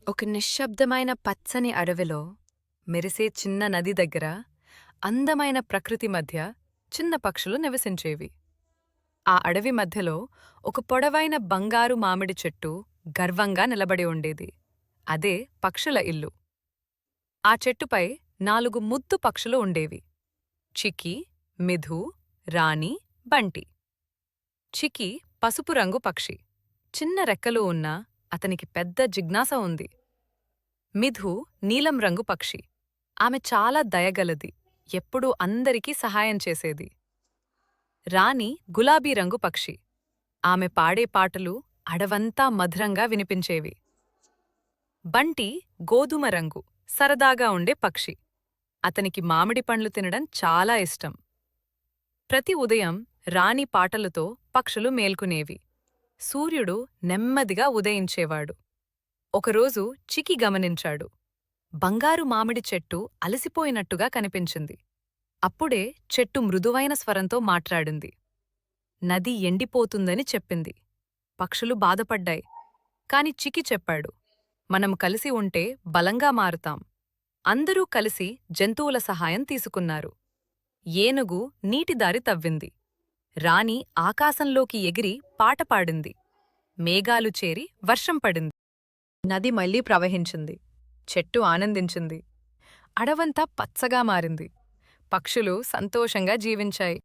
ఒక నిశ్శబ్దమైన పచ్చని అడవిలో మెరిసే చిన్న నది దగ్గర అందమైన ప్రకృతి మధ్య చిన్న పక్షులు నివసించేవి. ఆ అడవి మధ్యలో ఒక పొడవైన బంగారు మామిడి చెట్టు గర్వంగా నిలబడి ఉండేది. అదే పక్షుల ఇల్లు. ఆ చెట్టుపై 4 ముద్దు పక్షులు ఉండేవి: చికి, మిధు, రాణి, బంటి. చికి పసుపు రంగు పక్షి. చిన్న రెక్కలు ఉన్నా అతనికి పెద్ద జిజ్ఞాస ఉంది. మిధు నీలం రంగు పక్షి. ఆమె చాలా దయగలది, ఎప్పుడూ అందరికీ సహాయం చేసేది. రాణి గులాబీ రంగు పక్షి. ఆమె పాడే పాటలు అడవంతా మధురంగా వినిపించేవి. బంటి గోధుమ రంగు, సరదాగా ఉండే పక్షి. అతనికి మామిడి పండ్లు తినడం చాలా ఇష్టం. ప్రతి ఉదయం రాణి పాటలతో పక్షులు మేల్కునేవి. సూర్యుడు నెమ్మదిగా ఉదయించేవాడు. ఒకరోజు చికి గమనించాడు. బంగారు మామిడి చెట్టు అలసిపోయినట్టుగా కనిపించింది. అప్పుడే చెట్టు మృదువైన స్వరంతో మాట్లాడింది. నది ఎండిపోతుందని చెప్పింది. పక్షులు బాధపడ్డాయి. కాని చికి చెప్పాడు, మనం కలిసి ఉంటే బలంగా మారుతాం. అందరూ కలిసి జంతువుల సహాయం తీసుకున్నారు. ఏనుగు నీటిదారి తవ్వింది. రాణి ఆకాశంలోకి ఎగిరి పాట పాడింది. మేఘాలు చేరి వర్షం పడింది. నది మళ్లీ ప్రవహించింది. చెట్టు ఆనందించింది. అడవంతా పచ్చగా మారింది. పక్షులు సంతోషంగా జీవించాయి.